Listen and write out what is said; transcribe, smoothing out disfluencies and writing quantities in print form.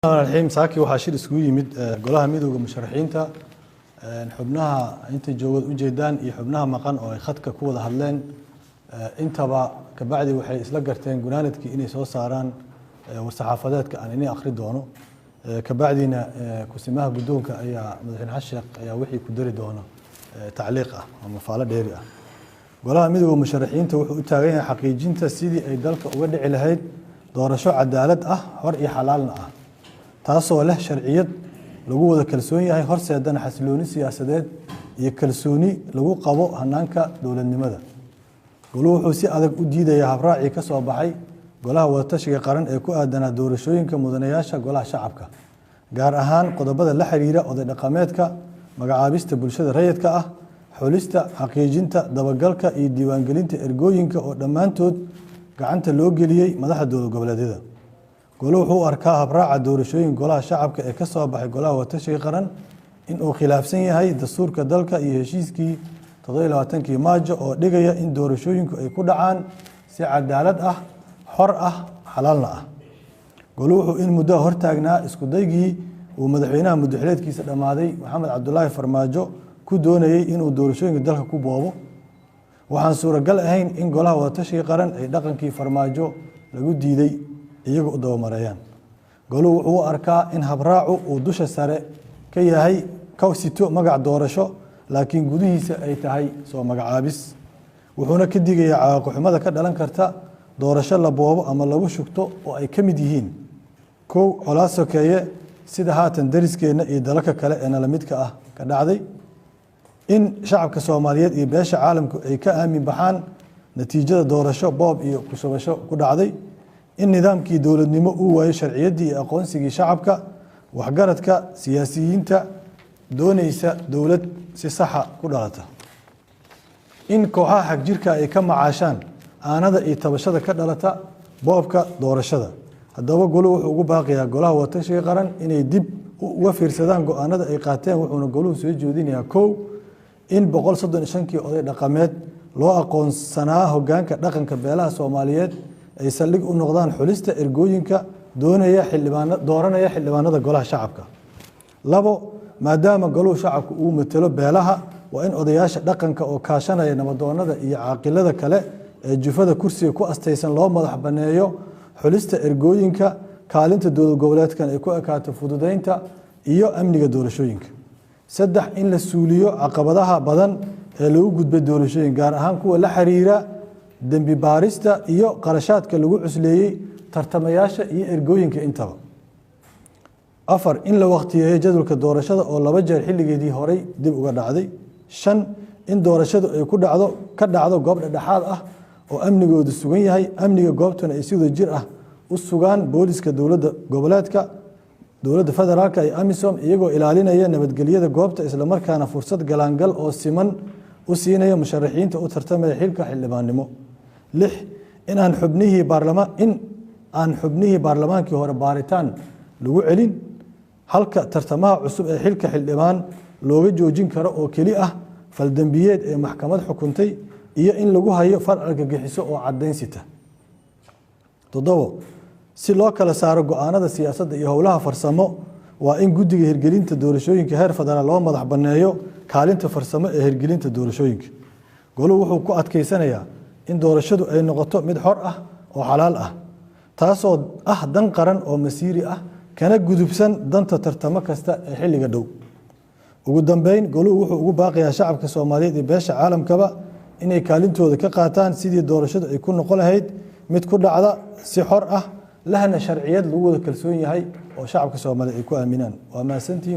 الحين ساكي وحاشير اسكوي مد قولها ميدو مشرحينتا حبناها انت جوود ujeedaan iyo xubnaha maqan oo ay khadka ku wada hadleen intaba ka bacdi waxay isla garteen gunaanadkii inay soo saaraan warsaxaafadeedka aan inay akhri doono ka bacdina kusimaha gudoonka ayaa madaxweyne xashiq ayaa wixii ku dari doona tacliiq ah ama faalo dheeri ah golaha midowga musharaxiinta wuxuu u taagan yahay xaqiijinta sidii ay dalka uga dhici lahayd doorasho cadaalad ah hor iyo xalaalna ah taasoo leh sharciyad lagu wada kalsoon yahay horseedana xasilooni siyaasadeed iyo kalsooni lagu qabo hanaanka dowladnimada goluhu wuxuu si adag u diidayaa habraaci ka soo baxay golaha wadatashiga qaran ee ku aadanaa doorashooyinka mudanayaasha golaha shacabka gaar ahaan qodobada la xiriira oday dhaqameedka magacaabista bulshada rayidka ah xulista xaqiijinta dabagalka iyo diiwaangelinta ergooyinka oo dhammaantood gacanta loo geliyey madaxda dowlad goboleedyada goluhu wuxuu arkaa habraaca doorashooyin golaha shacabka ee ka soo baxay golaha wadatashiga qaran in uu khilaafsan yahay dastuurka dalka iyo heshiiskii 27 Maajo oo dhigaya in doorashooyinku ay ku dhacaan si cadaalad ah xor ah xalaalna ah goluhu wuxuu in muddo hortaagnaa isku daygii uu madaxweynaha muddaxileedkiisa dhamaaday Maxamed Cabdullaahi Farmaajo ku doonayay inuu doorashooyinka dalka ku boobo waxaan suuragal ahayn in golaha wadatashiga qaran ay dhaqankii Farmaajo lagu diiday iyagu u dawamareeyaan goluhu wuxuu arkaa in habraacu uu dusha sare ka yahay ka sito magac doorasho laakiin gudihiisa ay tahay soo magacaabis wuxuuna ka digayaa caaqo-xumada ka dhalan karta doorasho la boobo ama lagu shugto oo ay ka mid yihiin kow colaad sokeeye sida haatan dariskeena iyo dalalka kale ee nala midka ah ka dhacday in shacabka Soomaaliyeed iyo beesha caalamku ay ka aamin baxaan natiijada doorasho boob iyo ku shubasho ku dhacday in nidaamkii dowladnimo uu waayo sharciyadii iyo aqoonsigii shacabka waxgaradka siyaasiyiinta doonaysa dowlad si sax ah ku dhalata in kooxaha xaq jirka ay ka macaashaan aanada iyo tabashada ka dhalata boobka doorashada haddaba goluhu wuxuu ugu baaqiyaa golaha wadatashiga qaran inay dib uga fiirsadaan go'aanada ay qaateen wuxuuna goluhu soo jeedinayaa kow in 135 oday dhaqameed loo aqoonsanaa hoggaanka dhaqanka beelaha Soomaaliyeed ay saldhig u noqdaan xulista ergooyinka dooranaya xildhibaanada golaha shacabka labo maadaama goluhu shacabku uu matalo beelaha waa in odayaasha dhaqanka oo kaashanaya nabadoonada iyo caaqilada kale ee jufada kursiga ku astaysan loo madax baneeyo xulista ergooyinka kaalinta dowlad goboleedkan ay ku ekaato fududeynta iyo amniga doorashooyinka saddex in la suuliyo caqabadaha badan ee lagu gudbay doorashooyin gaar ahaan kuwa la xiriira dambi baarista iyo qarashaadka lagu cusleeyay tartamayaasha iyo ergooyinka intaba afar in la waqtiyeeyo jadwalka doorashada oo laba jeer xilligeedii horay dib uga dhacday shan in doorashadu ay ka dhacdo goob dhexdhexaad ah oo amnigoodu sugan yahay amniga goobtuna ay sidoo jir ah u sugaan booliska dowladda goboleedka dowladda federaalka iyo AMISOM iyagoo ilaalinaya nabadgelyada goobta isla markaana fursad galaangal oo siman u siinaya musharaxiinta u tartamaya xilka xildhibaannimo lix in aan xubnihii baarlamaankii hore baaritaan lagu celin halka tartamaha cusub ee xilka xildhibaan looga joojin karo oo keli ah faldambiyeed ee maxkamad xukuntay iyo in lagu hayo far argagixiso oo cadeynsita toddobo si loo kala saaro go'aanada siyaasadda iyo howlaha farsamo waa in guddiga hirgelinta doorashooyinka heer federaal loo madax baneeyo kaalinta farsamo ee hirgelinta doorashooyinka goluhu wuxuu ku adkeysanayaa in doorashadu ay noqoto mid xor ah oo xalaal ah taasoo ah dan qaran oo masiiri ah kana gudubsan danta tartamo kasta ee xilliga dhow ugu dambeyn goluhu wuxuu ugu baaqiyaa shacabka Soomaaliyeed iyo beesha caalamkaba inay kaalintooda ka qaataan sidii doorashadu ay ku noqon lahayd mid ku dhacda si xor ah lahna sharciyad lagu wada kalsoon yahay oo shacabka Soomaaliyeed ay ku aaminaan waa maasantii